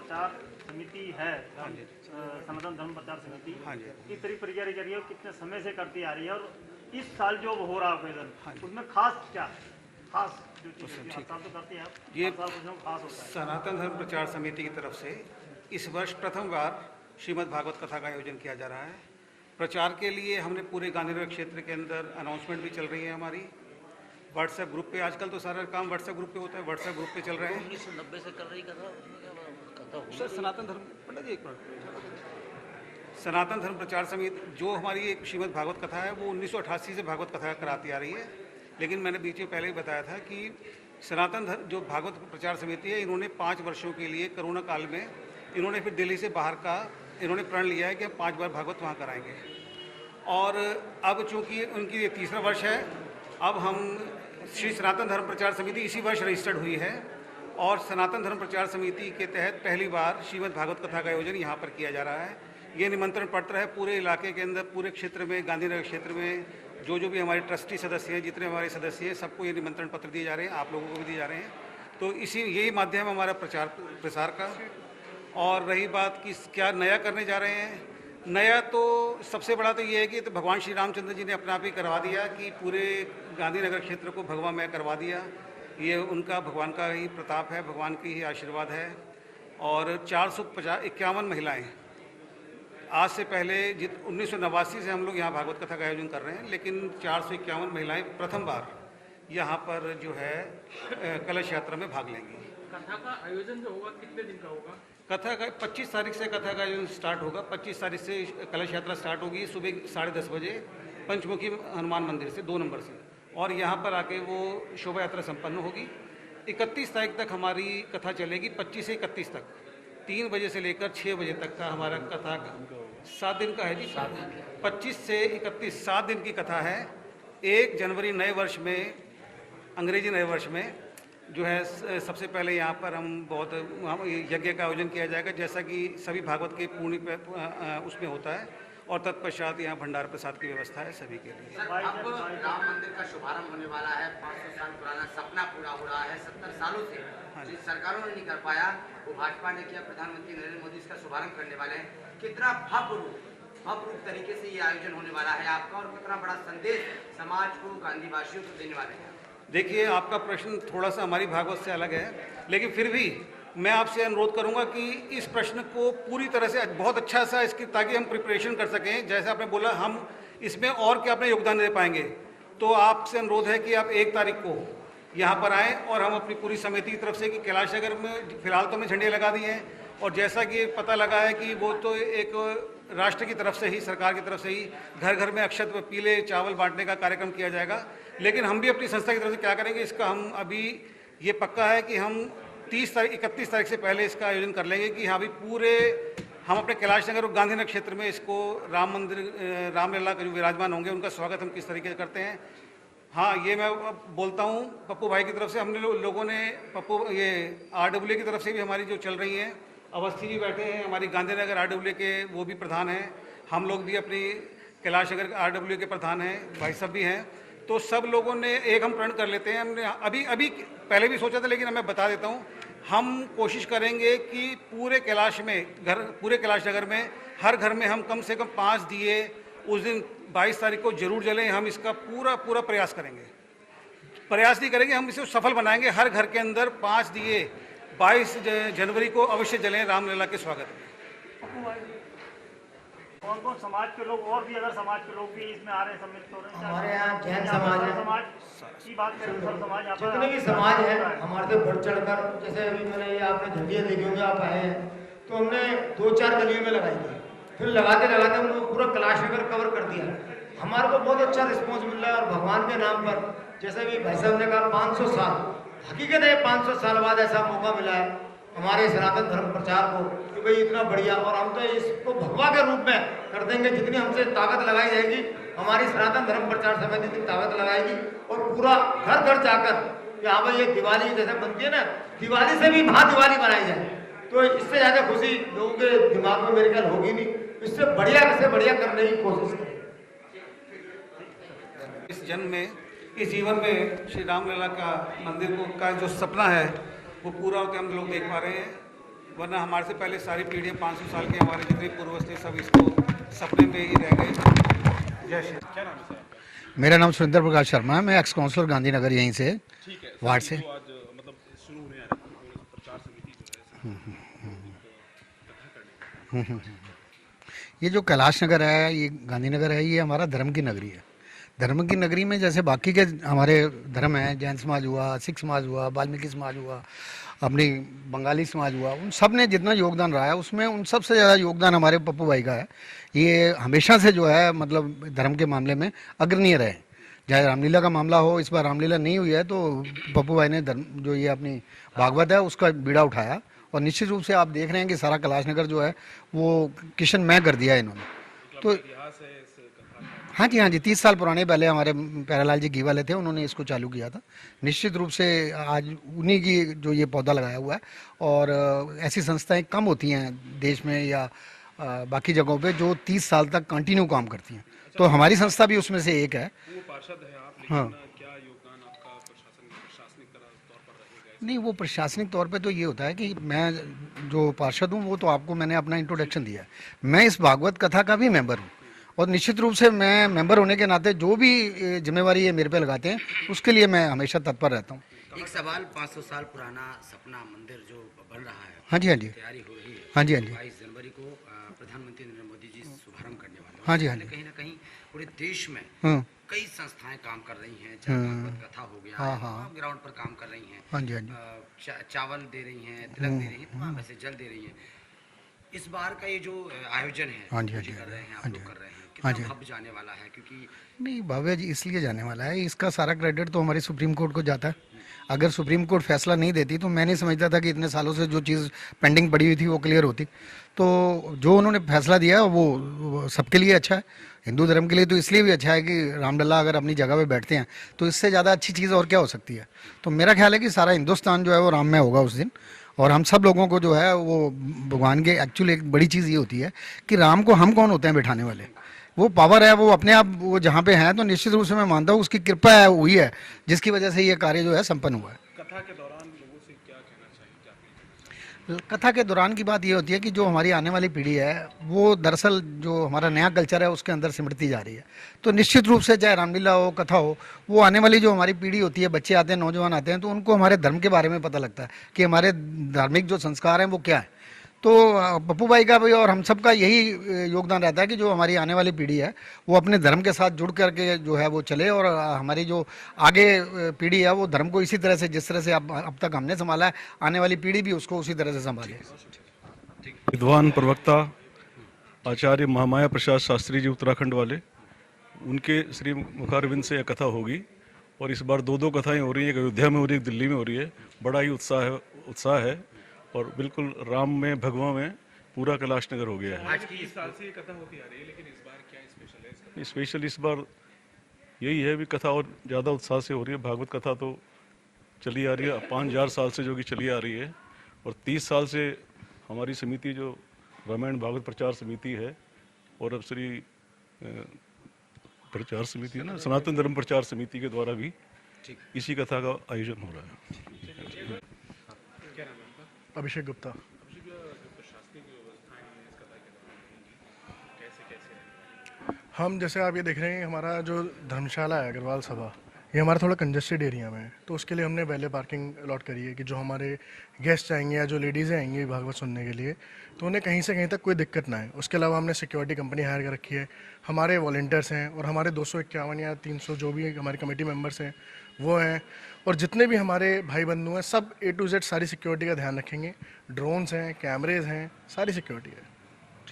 प्रचार समिति है, सनातन धर्म प्रचार समिति, किस तरह प्रक्रिया कर रही है और कितने समय से करती आ रही है, और इस साल जो हो रहा आवेदन उसमें खास क्या है? खास जो चीज़ तो करती है आप, ये खास होता है। सनातन धर्म प्रचार समिति की तरफ से इस वर्ष प्रथम बार श्रीमद् भागवत कथा का आयोजन किया जा रहा है। प्रचार के लिए हमने पूरे गांधीनगर क्षेत्र के अंदर अनाउंसमेंट भी चल रही है हमारी व्हाट्सएप ग्रुप पे। आजकल तो सारा काम व्हाट्सएप ग्रुप पे होता है, व्हाट्सएप ग्रुप पे चल रहे हैं। 1990 से कर रही कथा सर सनातन धर्म पंडित जी एक मिनट, सनातन धर्म प्रचार समिति जो हमारी एक श्रीमद् भागवत कथा है वो 1988 से भागवत कथा कराती आ रही है। लेकिन मैंने बीच में पहले ही बताया था कि सनातन धर्म जो भागवत प्रचार समिति है, इन्होंने 5 वर्षों के लिए कोरोना काल में इन्होंने फिर दिल्ली से बाहर का इन्होंने प्रण लिया है कि हम 5 बार भागवत वहाँ कराएंगे। और अब चूँकि उनकी ये तीसरा वर्ष है, अब हम श्री सनातन धर्म प्रचार समिति इसी वर्ष रजिस्टर्ड हुई है और सनातन धर्म प्रचार समिति के तहत पहली बार श्रीमद् भागवत कथा का आयोजन यहाँ पर किया जा रहा है। ये निमंत्रण पत्र है पूरे इलाके के अंदर, पूरे क्षेत्र में, गांधीनगर क्षेत्र में जो भी हमारे ट्रस्टी सदस्य हैं, जितने हमारे सदस्य हैं, सबको ये निमंत्रण पत्र दिए जा रहे हैं, आप लोगों को भी दिए जा रहे हैं। तो इसी यही माध्यम है हमारा प्रचार प्रसार का। और रही बात कि क्या नया करने जा रहे हैं, नया तो सबसे बड़ा तो ये है कि तो भगवान श्री रामचंद्र जी ने अपने आप ही करवा दिया कि पूरे गांधीनगर क्षेत्र को भगवामय करवा दिया। ये उनका भगवान का ही प्रताप है, भगवान की ही आशीर्वाद है। और 451 महिलाएं आज से पहले 1989 से हम लोग यहाँ भागवत कथा का आयोजन कर रहे हैं, लेकिन 451 महिलाएं प्रथम बार यहाँ पर जो है कलश यात्रा में भाग लेंगी। कथा का आयोजन जो होगा कितने दिन का होगा? कथा का 25 तारीख से कथा का आयोजन स्टार्ट होगा। 25 तारीख से कलश यात्रा स्टार्ट होगी सुबह 10:30 बजे पंचमुखी हनुमान मंदिर से 2 नंबर से, और यहाँ पर आके वो शोभा यात्रा संपन्न होगी। 31 तारीख तक हमारी कथा चलेगी, 25 से 31 तक 3 बजे से लेकर 6 बजे तक का हमारा कथा का 7 दिन का है जी। 25 से 31 7 दिन की कथा है। 1 जनवरी नए वर्ष में, अंग्रेजी नए वर्ष में जो है सबसे पहले यहाँ पर हम यज्ञ का आयोजन किया जाएगा, जैसा कि सभी भागवत के पूर्णि उसमें होता है। और तत्पश्चात यहाँ भंडार प्रसाद की व्यवस्था है सभी के लिए। अब राम मंदिर का शुभारंभ होने वाला है। 500 साल पुराना सपना पूरा हो रहा है। 70 सालों से जिस सरकारों ने नहीं कर पाया वो भाजपा ने किया। प्रधानमंत्री नरेंद्र मोदी इसका शुभारंभ करने वाले हैं। कितना भव्य तरीके से ये आयोजन होने वाला है आपका, और कितना बड़ा संदेश समाज को, गांधीवासियों को देने वाले हैं? देखिए, आपका प्रश्न थोड़ा सा हमारी भागवत से अलग है, लेकिन फिर भी मैं आपसे अनुरोध करूंगा कि इस प्रश्न को पूरी तरह से बहुत अच्छा सा इसकी, ताकि हम प्रिपरेशन कर सकें। जैसे आपने बोला हम इसमें और क्या अपना योगदान दे पाएंगे, तो आपसे अनुरोध है कि आप 1 तारीख को यहाँ पर आएँ और हम अपनी पूरी समिति की तरफ से कि कैलाश नगर में फिलहाल तो हमने झंडे लगा दिए हैं, और जैसा कि पता लगा है कि वो तो एक राष्ट्र की तरफ से ही, सरकार की तरफ से ही घर घर में अक्षत पीले चावल बांटने का कार्यक्रम किया जाएगा। लेकिन हम भी अपनी संस्था की तरफ से क्या करेंगे, इसका हम अभी ये पक्का है कि हम 31 तारीख से पहले इसका आयोजन कर लेंगे कि हाँ भी पूरे हम अपने कैलाश नगर और गांधीनगर क्षेत्र में इसको राम मंदिर, रामलला के जो विराजमान होंगे उनका स्वागत हम किस तरीके से करते हैं। हाँ, ये मैं बोलता हूँ पप्पू भाई की तरफ से, हमने लोगों ने ये RWA की तरफ से भी हमारी जो चल रही हैं, अवस्थी जी बैठे हैं हमारी गांधीनगर RWA के, वो भी प्रधान हैं। हम लोग भी अपनी कैलाश नगर RWA के प्रधान हैं, भाई साहब भी हैं। तो सब लोगों ने एक हम प्रण कर लेते हैं। हमने अभी पहले भी सोचा था, लेकिन मैं बता देता हूँ, हम कोशिश करेंगे कि पूरे कैलाश नगर में हर घर में हम कम से कम 5 दिए उस दिन 22 तारीख को जरूर जलें। हम इसका पूरा प्रयास करेंगे। प्रयास नहीं करेंगे, हम इसे सफल बनाएंगे। हर घर के अंदर 5 दिए 22 जनवरी को अवश्य जलें रामलला के स्वागत में। कौन कौन समाज के लोग, और भी अगर समाज के लोग भी इसमें आ रहे हैं, सम्मिलित हो रहे हैं? हमारे यहाँ जैन समाज है, समाज की बात करें, सब समाज यहाँ पर जितने भी समाज है हमारे से बढ़ चढ़कर, जैसे अभी मैंने ये आपने झंडियाँ देखी होंगी, आप आए हैं तो हमने 2-4 गलियों में लगाई थी, फिर लगाते हमने पूरा कैलाश नगर कवर कर दिया। हमारे को बहुत अच्छा रिस्पॉन्स मिल रहा है। और भगवान के नाम पर, जैसे भी भाई साहब ने कहा 500 साल, हकीकत है 500 साल बाद ऐसा मौका मिला है हमारे सनातन धर्म प्रचार को कि भाई इतना बढ़िया। और हम तो इसको भगवा के रूप में कर देंगे। जितनी हमसे ताकत लगाई जाएगी, हमारी सनातन धर्म प्रचार समिति इतनी ताकत लगाएगी, और पूरा घर घर जाकर यहाँ पर ये दिवाली जैसे बनती है ना, दिवाली से भी महादिवाली बनाई जाए, तो इससे ज़्यादा खुशी लोगों के दिमाग में मेरे ख्याल होगी नहीं। इससे बढ़िया से बढ़िया करने की कोशिश करें। इस जन्म में, इस जीवन में श्री रामलला का मंदिर का जो सपना है वो पूरा होते हम लोग देख पा रहे हैं। वरना हमारे से पहले सारी पीढ़ियाँ 500 साल के हमारे जितने पूर्वज थे सब इसको सपने में ही रह गए। जय श्री क्या नाम है सर आपका? मेरा नाम सुरेंद्र प्रकाश शर्मा है। मैं एक्स काउंसलर गांधीनगर यहीं से ठीक है वार्ड सर, से। ये जो आज मतलब शुरू होने आ रहा है कांग्रेस प्रचार समिति जो है ये जो कैलाश नगर है, ये गांधीनगर है, ये हमारा धर्म की नगरी है। धर्म की नगरी में जैसे बाकी के हमारे धर्म हैं, जैन समाज हुआ, सिख समाज हुआ, वाल्मीकि समाज हुआ, अपनी बंगाली समाज हुआ, उन सब ने जितना योगदान रहा है उसमें उन सब से ज़्यादा योगदान हमारे पप्पू भाई का है। ये हमेशा से जो है मतलब धर्म के मामले में अग्रणीय रहे। चाहे रामलीला का मामला हो, इस बार रामलीला नहीं हुई है तो पप्पू भाई ने धर्म जो ये अपनी भागवत है उसका बीड़ा उठाया। और निश्चित रूप से आप देख रहे हैं कि सारा कैलाश नगर जो है वो किशनमय कर दिया है इन्होंने। तो इतिहास है इस कथा का। हाँ जी 30 साल पुराने पहले हमारे प्यारेलाल जी घी वाले थे, उन्होंने इसको चालू किया था। निश्चित रूप से आज उन्हीं की जो ये पौधा लगाया हुआ है। और ऐसी संस्थाएं कम होती हैं देश में या बाकी जगहों पे जो 30 साल तक कंटिन्यू काम करती हैं, तो हमारी संस्था भी उसमें से एक है। वो पार्षद है आप, लेकिन हाँ। क्या योगदान आपका प्रशासनिक तौर पर रहेगा? नहीं, वो प्रशासनिक तौर पे तो ये होता है कि मैं जो पार्षद हूँ वो तो आपको मैंने अपना इंट्रोडक्शन दिया है। मैं इस भागवत कथा का भी मेंबर हूँ और निश्चित रूप से मैं मेंबर होने के नाते जो भी जिम्मेवारी ये मेरे पे लगाते हैं उसके लिए मैं हमेशा तत्पर रहता हूँ। एक सवाल, 500 साल पुराना सपना मंदिर जो बन रहा है, हाँ जी तैयारी हो रही है। हाँ जी 22 जनवरी को प्रधानमंत्री नरेंद्र मोदी जी शुभारंभ करने वाले हैं। हाँ जी, हाँ इसमें जी। कहीं ना कहीं पूरे देश में हाँ कई संस्थाएं काम कर रही हैं, चाहे भागवत कथा हो गया, हाँ, हाँ। ग्राउंड पर काम कर रही हैं, हाँ जी, हाँ जी। चावल दे रही हैं, तिलक दे रही हैं, तमाम ऐसे जल दे रही हैं। इस बार का ये जो आयोजन है, हाँ जी, हाँ जो जी, कर रहे हैं, आप हाँ लोग जी, कर रहे हैं, हाँ कितना जी। भव्य जाने वाला है? क्योंकि नहीं, भव्य जी इसलिए जाने वाला है, इसका सारा क्रेडिट तो हमारी सुप्रीम कोर्ट को जाता है। अगर सुप्रीम कोर्ट फैसला नहीं देती तो मैं नहीं समझता था कि इतने सालों से जो चीज़ पेंडिंग पड़ी हुई थी वो क्लियर होती। तो जो उन्होंने फैसला दिया वो सबके लिए अच्छा है। हिंदू धर्म के लिए तो इसलिए भी अच्छा है कि रामलला अगर अपनी जगह पे बैठते हैं तो इससे ज़्यादा अच्छी चीज़ और क्या हो सकती है। तो मेरा ख्याल है कि सारा हिंदुस्तान जो है वो राममय होगा उस दिन। और हम सब लोगों को जो है वो भगवान के एक्चुअली एक बड़ी चीज़ ये होती है कि राम को हम कौन होते हैं बैठाने वाले। वो पावर है, वो अपने आप वो जहाँ पे हैं, तो निश्चित रूप से मैं मानता हूँ उसकी कृपा है, हुई है, जिसकी वजह से ये कार्य जो है संपन्न हुआ है। कथा के दौरान लोगों से क्या कहना चाहिए? कथा के दौरान की बात ये होती है कि जो हमारी आने वाली पीढ़ी है वो दरअसल जो हमारा नया कल्चर है उसके अंदर सिमटती जा रही है। तो निश्चित रूप से चाहे रामलीला हो, कथा हो, वो आने वाली जो हमारी पीढ़ी होती है, बच्चे आते हैं, नौजवान आते हैं, तो उनको हमारे धर्म के बारे में पता लगता है कि हमारे धार्मिक जो संस्कार हैं वो क्या है। तो पप्पू भाई का भी और हम सब का यही योगदान रहता है कि जो हमारी आने वाली पीढ़ी है वो अपने धर्म के साथ जुड़ करके जो है वो चले। और हमारी जो आगे पीढ़ी है वो धर्म को इसी तरह से, जिस तरह से अब तक हमने संभाला है, आने वाली पीढ़ी भी उसको उसी तरह से संभाले। विद्वान प्रवक्ता आचार्य महामाया प्रसाद शास्त्री जी उत्तराखंड वाले, उनके श्री मुखारविंद से यह कथा होगी। और इस बार दो कथाएं हो रही हैं, एक अयोध्या में हो रही है, एक दिल्ली में हो रही है। बड़ा ही उत्साह है और बिल्कुल राम में, भगवा में पूरा कैलाश नगर हो गया है। आज की इस साल से ये कथा होती आ रही है, लेकिन इस बार क्या स्पेशल है इसका? स्पेशल इस बार यही है भी कथा और ज़्यादा उत्साह से हो रही है। भागवत कथा तो चली आ रही है 5000 साल से, जो कि चली आ रही है। और 30 साल से हमारी समिति जो रामायण भागवत प्रचार समिति है, और अब श्री प्रचार समिति है ना, सनातन धर्म प्रचार समिति के द्वारा भी इसी कथा का आयोजन हो रहा है। अभिषेक गुप्ता। हम जैसे आप ये देख रहे हैं, हमारा जो धर्मशाला है अग्रवाल सभा, ये हमारा थोड़ा कंजेस्टेड एरिया में है, तो उसके लिए हमने वैले पार्किंग अलॉट करी है कि जो हमारे गेस्ट आएंगे या जो लेडीज़ें आएंगी भागवत सुनने के लिए, तो उन्हें कहीं से कहीं तक कोई दिक्कत ना है। उसके अलावा हमने सिक्योरिटी कंपनी हायर कर रखी है, हमारे वॉलंटियर्स हैं और हमारे 251 या 300 जो भी हमारी कमेटी मेंबर्स हैं वो हैं। और जितने भी हमारे भाई बंधु हैं सब A to Z सारी सिक्योरिटी का ध्यान रखेंगे। ड्रोन्स हैं, कैमरेज हैं, सारी सिक्योरिटी है।